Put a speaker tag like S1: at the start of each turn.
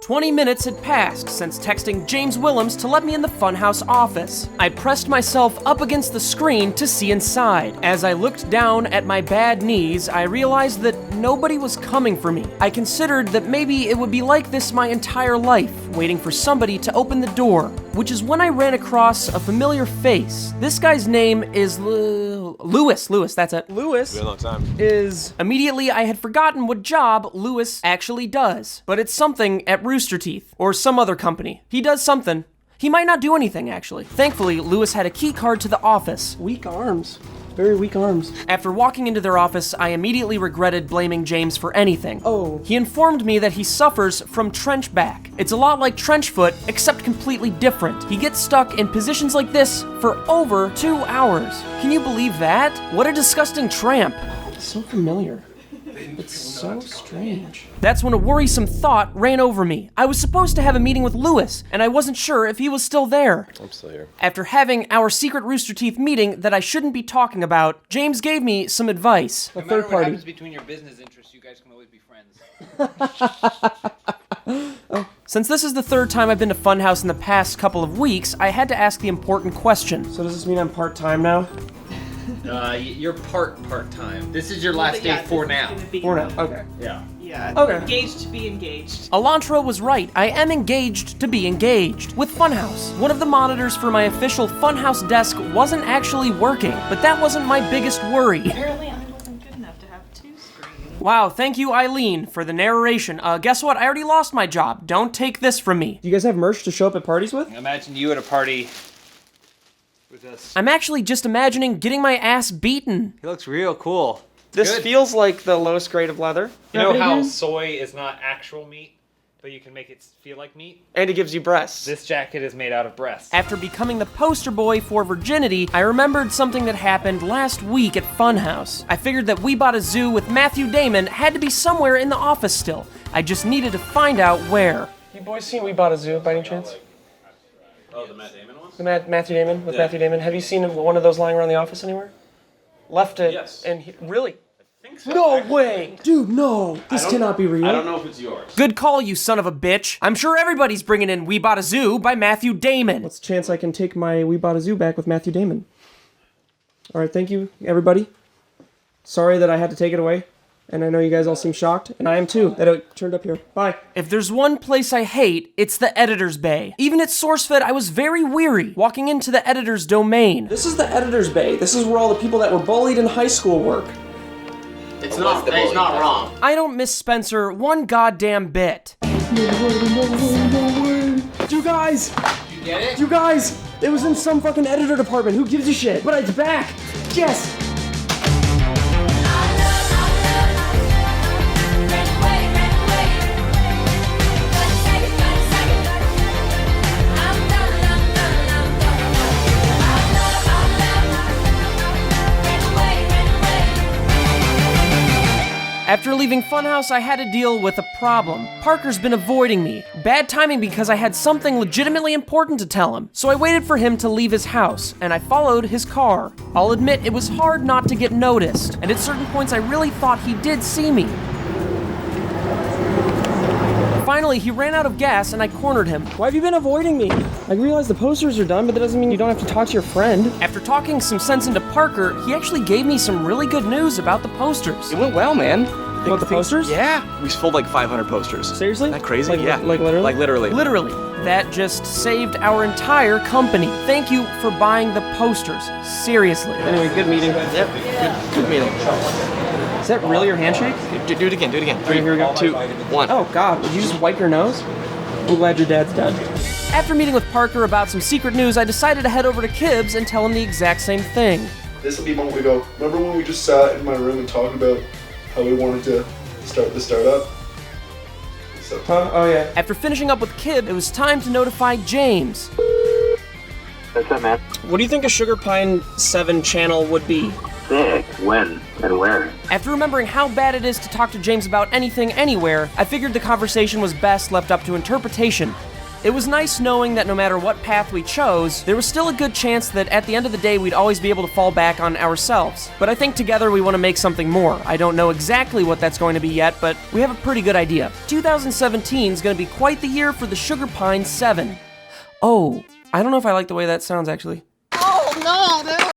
S1: 20 minutes had passed since texting James Willems to let me in the Funhaus office. I pressed myself up against the screen to see inside. As I looked down at my bad knees, I realized that nobody was coming for me. I considered that maybe it would be like this my entire life, waiting for somebody to open the door, which is when I ran across a familiar face. This guy's name is Lewis, that's it. Lewis
S2: been a long time.
S1: is... Immediately, I had forgotten what job Lewis actually does, but it's something at Rooster Teeth, or some other company. He does something. He might not do anything, actually. Thankfully, Lewis had a key card to the office. Weak arms. Very weak arms. After walking into their office, I immediately regretted blaming James for anything. Oh. He informed me that he suffers from trench back. It's a lot like trench foot, except completely different. He gets stuck in positions like this for over 2 hours. Can you believe that? What a disgusting tramp. It's so familiar. It's so strange. That's when a worrisome thought ran over me. I was supposed to have a meeting with Lewis, and I wasn't sure if he was still there.
S2: I'm still here.
S1: After having our secret Rooster Teeth meeting that I shouldn't be talking about, James gave me some advice.
S3: No matter what happens between your business interests, you guys can always be friends.
S1: Since this is the third time I've been to Funhaus in the past couple of weeks, I had to ask the important question. So does this mean I'm part-time now?
S3: You're part-time. This is your last day for now.
S1: For now, okay.
S3: Yeah.
S4: Yeah,
S1: Okay.
S4: engaged to be engaged.
S1: Elantra was right. I am engaged to be engaged. With Funhaus. One of the monitors for my official Funhaus desk wasn't actually working, but that wasn't my biggest worry.
S4: Apparently I wasn't good enough to have 2 screens.
S1: Wow, thank you, Eileen, for the narration. Guess what? I already lost my job. Don't take this from me. Do you guys have merch to show up at parties with?
S3: Imagine you at a party with us.
S1: I'm actually just imagining getting my ass beaten.
S3: He looks real cool.
S1: This
S3: Good.
S1: feels like the lowest grade of leather.
S3: You know how soy is not actual meat, but you can make it feel like meat?
S1: And it gives you breasts.
S3: This jacket is made out of breasts.
S1: After becoming the poster boy for virginity, I remembered something that happened last week at Funhaus. I figured that We Bought a Zoo with Matthew Damon had to be somewhere in the office still. I just needed to find out where. You boys seen We Bought a Zoo by any chance?
S2: Oh, the Matt Damon one?
S1: The Matthew Damon, with Matthew Damon. Have you seen one of those lying around the office anywhere? Left it.
S2: Yes.
S1: And really?
S2: I think so.
S1: No way! Dude, no! This cannot be real.
S2: I don't know if it's yours.
S1: Good call, you son of a bitch. I'm sure everybody's bringing in We Bought a Zoo by Matthew Damon. What's the chance I can take my We Bought a Zoo back with Matthew Damon? Alright, thank you, everybody. Sorry that I had to take it away. And I know you guys all seem shocked, and I am too, that it turned up here. Bye. If there's one place I hate, it's the editor's bay. Even at SourceFed, I was very weary walking into the editor's domain. This is the editor's bay. This is where all the people that were bullied in high school work.
S3: It's not wrong.
S1: I don't miss Spencer one goddamn bit. You guys!
S3: You get it?
S1: You guys! It was in some fucking editor department. Who gives a shit? But it's back! Yes! After leaving Funhaus, I had to deal with a problem. Parker's been avoiding me. Bad timing because I had something legitimately important to tell him. So I waited for him to leave his house, and I followed his car. I'll admit it was hard not to get noticed, and at certain points I really thought he did see me. Finally, he ran out of gas and I cornered him. Why have you been avoiding me? I realize the posters are done, but that doesn't mean you don't have to talk to your friend. After talking some sense into Parker, he actually gave me some really good news about the posters.
S5: It went well, man.
S1: What, the posters?
S5: Yeah. We sold like 500 posters.
S1: Seriously?
S5: Isn't that crazy?
S1: Like,
S5: yeah.
S1: Like literally?
S5: Like literally.
S1: Literally. That just saved our entire company. Thank you for buying the posters. Seriously. Anyway, good meeting.
S5: Yep. Good meeting.
S1: Is that really your handshake?
S5: Do it again. 3,
S1: here we go.
S5: 2, 1.
S1: Oh God, did you just wipe your nose? I'm glad your dad's dead. After meeting with Parker about some secret news, I decided to head over to Kibbs and tell him the exact same thing.
S6: This will be a moment we go, remember when we just sat in my room and talked about how we wanted to start the startup? So,
S1: Huh? Oh yeah. After finishing up with Kib, it was time to notify James.
S7: What's up, man?
S1: What do you think a Sugar Pine 7 channel would be?
S7: Sick. When and where?
S1: After remembering how bad it is to talk to James about anything anywhere, I figured the conversation was best left up to interpretation. It was nice knowing that no matter what path we chose, there was still a good chance that at the end of the day we'd always be able to fall back on ourselves. But I think together we want to make something more. I don't know exactly what that's going to be yet, but we have a pretty good idea. 2017 is going to be quite the year for the Sugar Pine 7. Oh, I don't know if I like the way that sounds actually.